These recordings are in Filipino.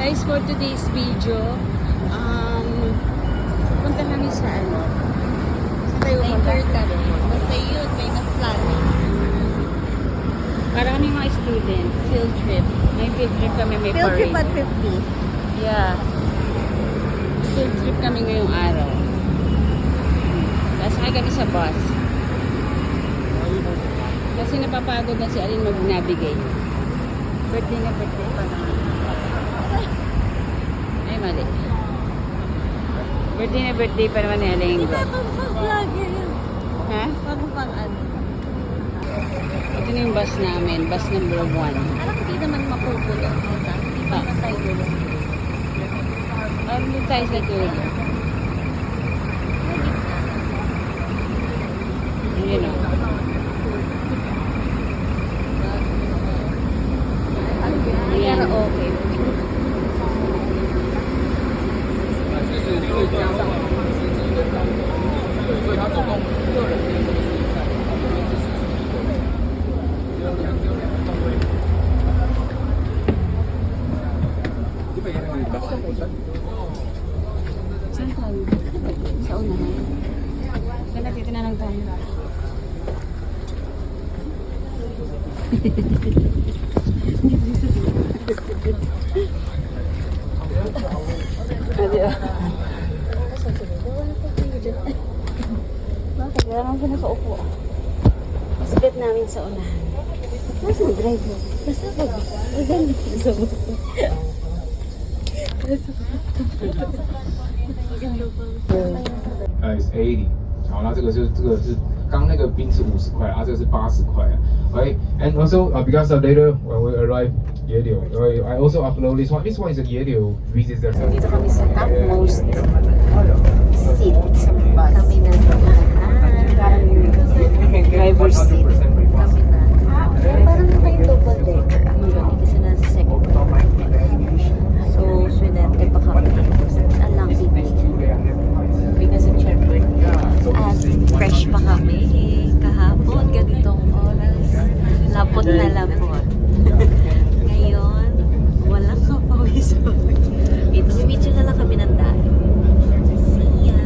Guys, for today's video, punta kami sa ano? Sa tayo punta? Basta yun, may na-plano. Para kami mga student, field trip. May field trip kami, may Field trip parade. at 50. Yeah. Field trip kami ngayong araw. Tapos sakay kami sa bus. Kasi napapagod na si Alin mag-navigate. Birthday na birthday pa naman. Ay, mali. Birthday na birthday pa naman ni Alin. Hindi pang vlogger yun. Ha? Pang ano. Ito na yung bus namin. Bus number 1. Alam, hindi naman mapupulo. Hindi pa matay dulo. Doon tayo sa dulo. Yun o. Pero okay. Saan tayo? Sa unahan. Kaya dito na lang tayo. Bakit? Wala naman siya nakaupo. Masbet namin sa unahan. Nasa ang driver? Nasa ba? Ay, ganit. Nasa ba? It's 80。好，那这个是刚那个冰是50块，啊，这个是80块啊。Okay, and also because later when we arrive Yelio, I also upload this one. This one is a Yelio visitor. Dito kami sa topmost seat sa bus. Kami na sa Driver's seat. Kami na. Parang may double decker. Actually, kasi nasa second floor. So, swinente pa kami. Alang bibigyan. Because of Shepherd. At fresh pa kami. Kahapon, ganitong oras. Lapot na lapot. Ngayon, walang kapawisan. Video na lang kami ng dahil. See ya!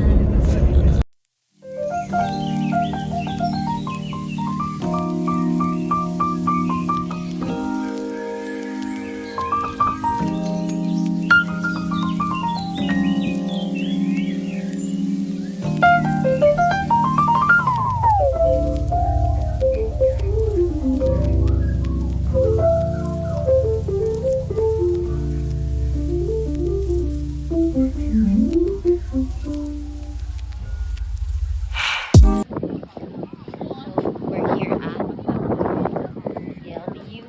We're here at LBU.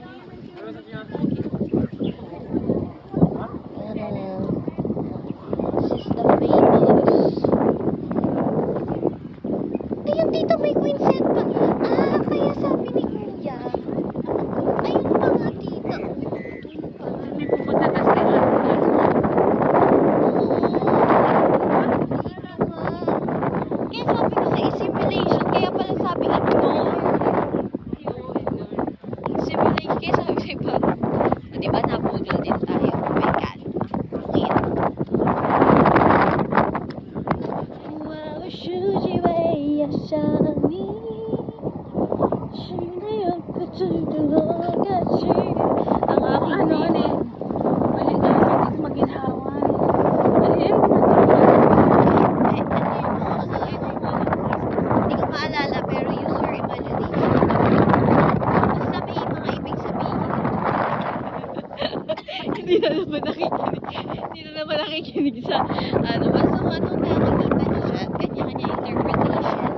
This is the famous. Ayun, dito may Queen Set pa. Kaya sabi ni Kuya. Ayun pa nga dito. May pupunta na sa Kaya sabi ko sa simulation, kaya pala sabi ignore. Simulation, kaya sabi ko iba. O diba, nabudol din tayo. Oh my God. Bakit? Wow, shujiwei yashani. Shinaya kutsudogashi. ang aking ano eh. Mali na ako maginhawan. Mali eh. Hindi ko maalala, pero use your imagination. Basta may mga ibig sabihin. Hindi na naman nakikinig. Hindi na naman nakikinig sa ano. So, anong nakikita niya? Kanya-kanya interpretation.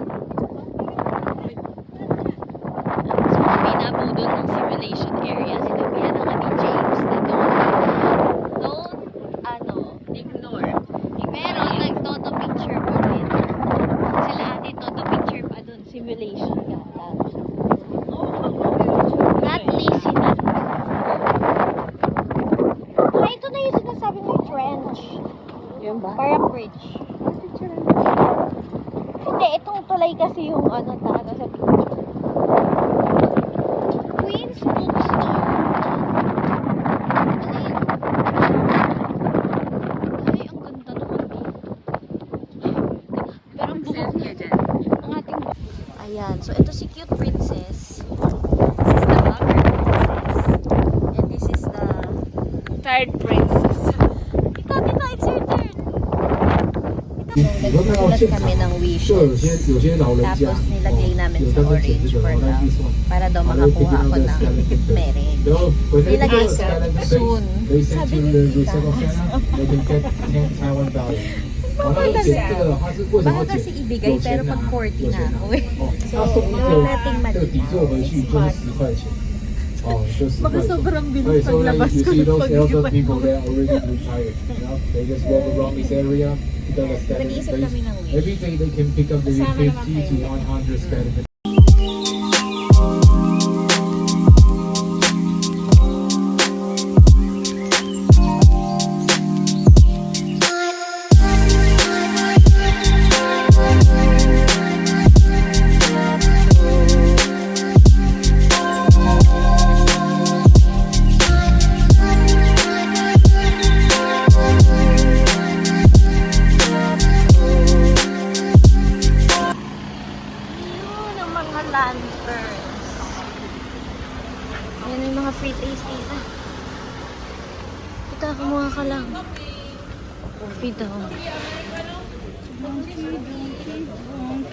So, kami nabudol ng simulation area. Sinabihan na kami James na don't ignore. Pero, nag-toto picture pa rin. Sila ate, toto picture pa dun. Simulation gata. Not listening. Ito na yung sinasabi mo trench. Yan ba? Parang bridge. Hindi, itong tulay kasi yung ano talaga sa picture. Queen's Bookstore. Ano yun? Tired princess. Tita, it's your turn. Nagsusulat kami ng wishes. 有些老人家 Tapos nilagay namin 有 sa 的是 orange 剪这 for 个， love. para daw makakuha ako ng marriage. 然后 Nilagay sa soon. Sabi ni Tita. Baka kasi ibigay pero pag 40 na ako eh. Letting 这个抵做回去就是10块钱。哦，就10 Baka 块钱。 sobrang bilis Okay, so like paglabas you ko see ng those elder pag-iwan. people, they are already retired. You know, they just walk around this area to the standing Nag-iisip space. kami ng wish. Every day they can pick up maybe Kasama naman 50 to kayo. 100 square meters. Yun ang mga lanterns. Ayan yung mga free taste dito. Kita, kumuha ka lang. Coffee daw.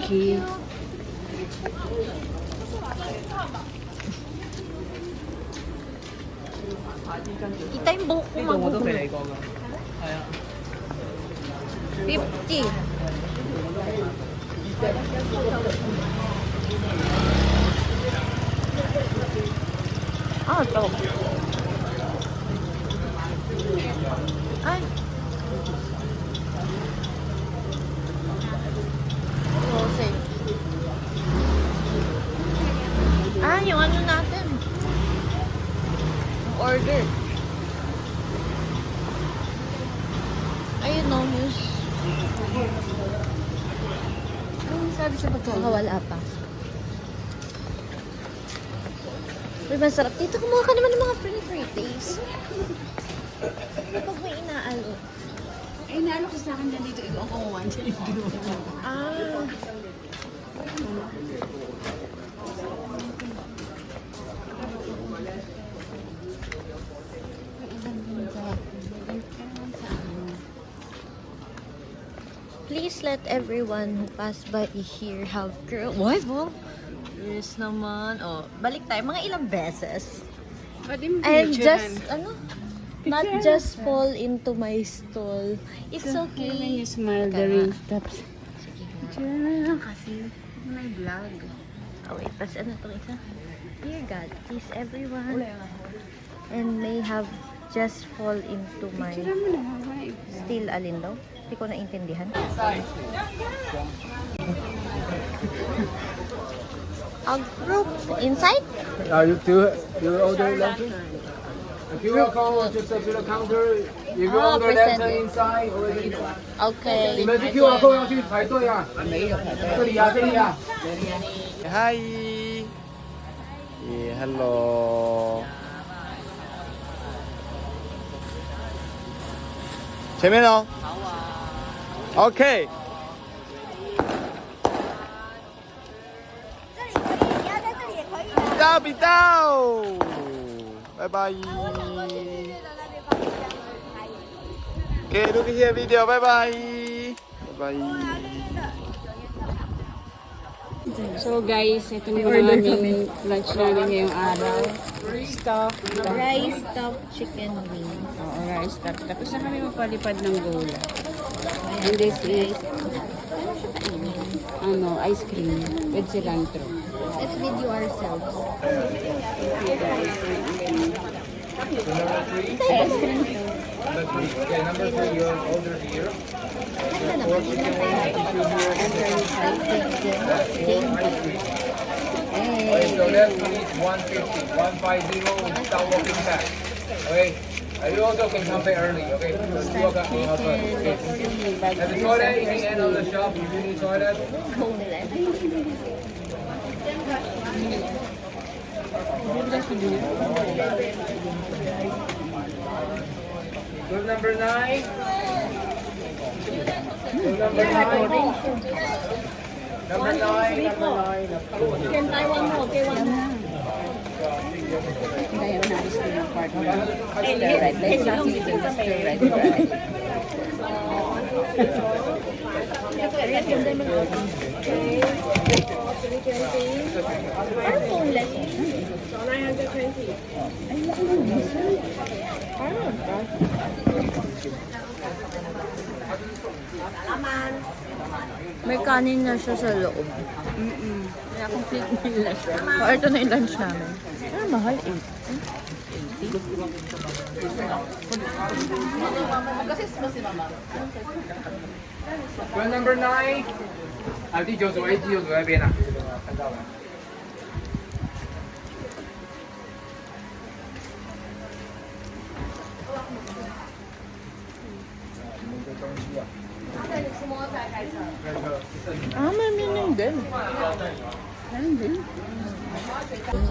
Okay. Kita yung buhok ko magugulo. 50. Ah, ito. Ay. Rose. Ah, yung ano natin. Yung order. Ayun no, news. Anong sabi sa pagkain? Baka wala pa. Uy, masarap. Dito, kumuha ka naman ng mga free taste. Kapag may inaalo. Ay, naalo ko sa akin na dito. Ikaw ang kumuha dyan. Ah. Please let everyone who pass by here have girl. What? Yes naman. Oh, balik tayo. Mga ilang beses. And just, not just fall into my stall. It's okay. When you smile, the Tara. rain stops. Sige nga. Diyan na lang kasi. May vlog. Oh, wait. Tapos ano itong isa? Dear God, please everyone. And may have just fall into my Tira mo na. Why? still alin daw? Hindi ko naintindihan. A group inside? You order lunch? The QR code just to the counter. If you Oh, order present that it. inside already. Okay. 你们是 QR code 要去排队啊？没有，这里啊，这里啊。 Hi. Hello. 前面哦。好啊。OK。到比到，拜拜。Okay, look here video. Bye bye. Bye bye. So guys, ito na yung aming lunch namin ngayong araw. Rice stuffed chicken wings. Oo, rice top. Tapos na kami mapalipad ng gola. And this is, ice cream with cilantro. Let's video ourselves. Ice cream. Okay, number 3, your order here. Ano naman? Okay, so that is 150, 150 without walking back. Okay, you also can come back early. Okay, so you all got me up. Okay. And the toilet in the end of the shop. If you need toilet. Group number 9. Group number 9. Number 9. Number 9. Can buy one more, okay, one more. Ngayon na gusto ng partner. Stir right. Let's not eat the stir right bread. May kanin na siya sa loob. Kaya complete meal na siya. O, ito na yung lunch namin. Ah, mahal eh. Well, number 9，第九组 A 第九组那边啊，看到了。Ah, may meaning din.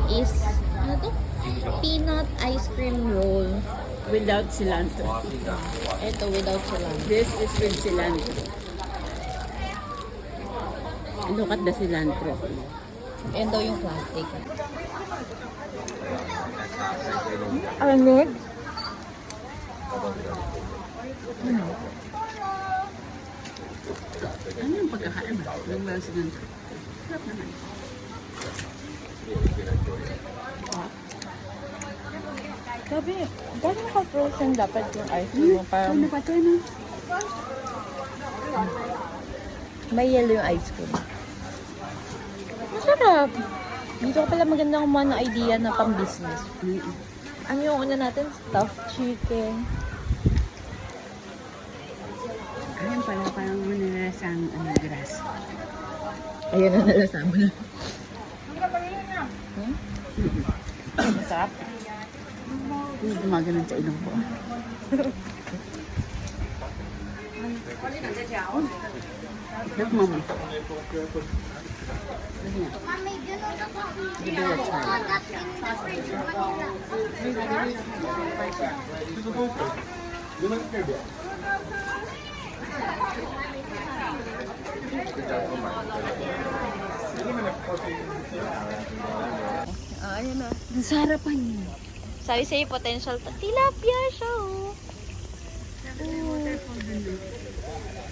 Is, ano to? Peanut ice cream roll. Without cilantro. Ito without cilantro. This is with cilantro. Look at the cilantro. Yan daw yung plastic. Ano? Ano yung pagkakain ba? Yung wala cilantro. Sarap naman. Sabi, gano'n ka-frozen dapat yung ice cream mo? Parang Ano pa ito na? may yellow yung ice cream. Masarap. Dito ka pala magandang kumuha ng idea na pang-business. Ano yung una natin? Stuffed chicken. Ayun pala, parang manilasang grass. Ayun na nalasa mo na. Masarap. Hindi gumaganon sa ilong ko. Look, mama. Give it a try. Ayun na. Sa harapan niya. Sabi sa'yo, potential tilapia siya, oh.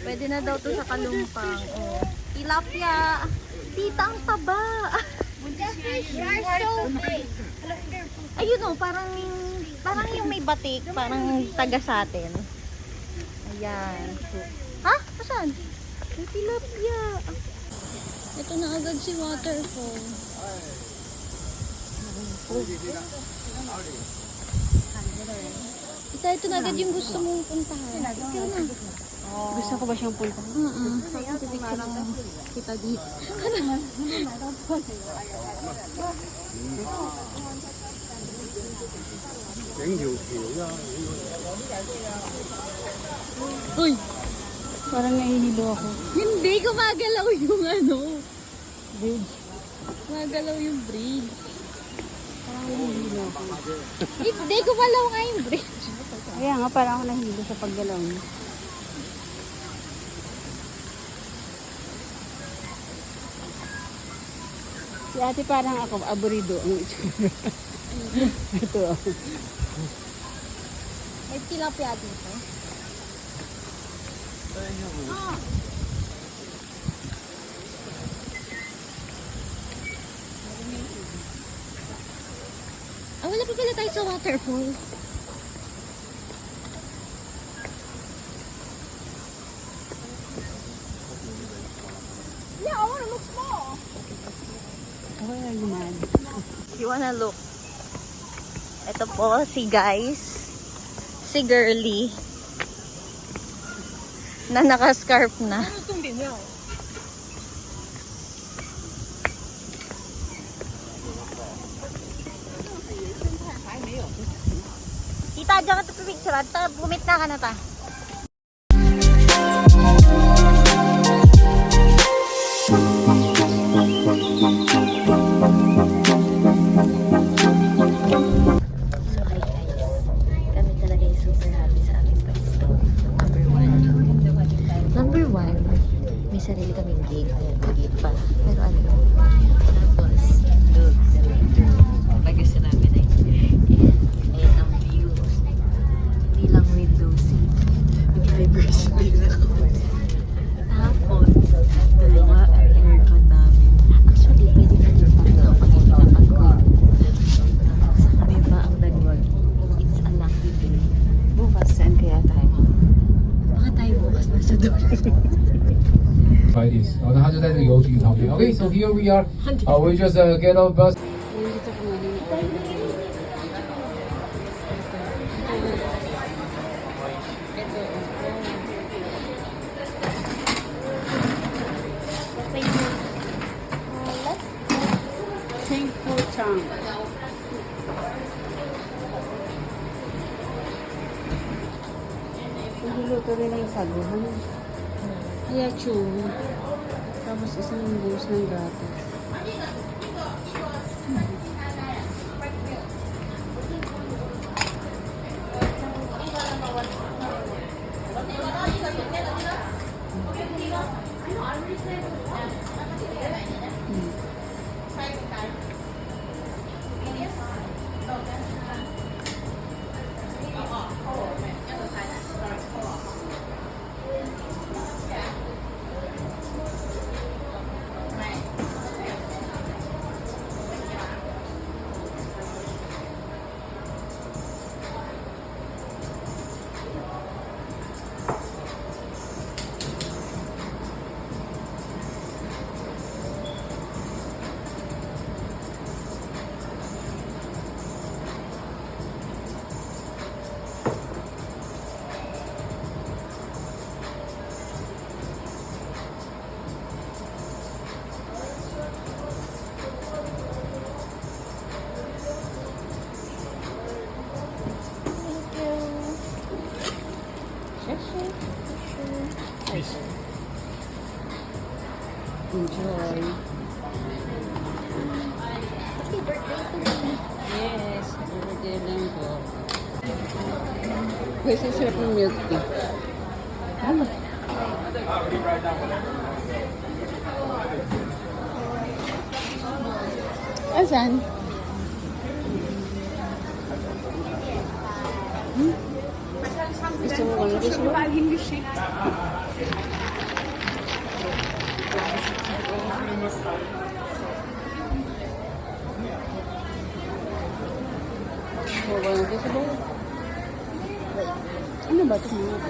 Pwede na daw to sa kalumpang, oh. Tilapia! Tita, ang taba! Ayun, oh, parang yung may batik, parang taga sa atin. Ayan. Ha? Asan? May tilapia. Ito na agad si waterfall. Ito na agad yung gusto mong puntahan. Ito na. Gusto ko ba siyang punta? Pipicture mo kita dito. Uy! Parang nahihilo ako. Hindi, gumagalaw yung ano. Bridge. Gumagalaw yung bridge. Parang nahihilo ako. Hindi, gumalaw nga yung bridge. Kaya nga, parang ako nahihilo sa paggalaw niya. Si ate parang ako, aburido ang itsura. Ito ako. May tilapia dito. Ah, wala pa pala tayo sa waterfall. Yeah, I wanna look small. Ako na naman. You wanna look? Ito po si guys. Si girly. Na naka-scarf na. Tita, dyan ka ito pipicture. Bumit na ka na ta. May sarili kaming gate. Ayan, may gate pa. Pero ano? Tapos, look. Like I said, Like this，然后它就在这个邮局旁边。Okay, so here we are. We just get off bus. Nandito ko ngayon. Chengfu Chang. Nagluluto rin ng saguhan. Kaya chun. Tapos isang buhos ng gatas. Enjoy. Yes, birthday lang po. Kasi sarap ng milk tea. Asan? Gusto mo ano? Gusto mo? Ano ba ito mga ito?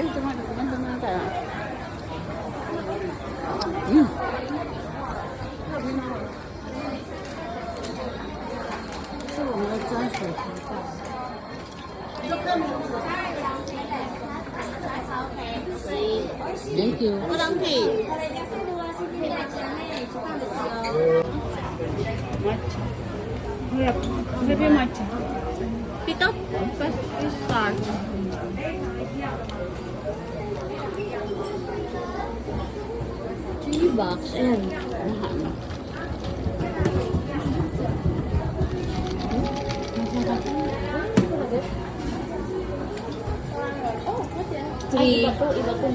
Ito mga tayo. So, mag-transfer. Thank you. Walang pay. Matcha. Sabi matcha. Pito? First start. Chili box. Ayan. Three. Iba po.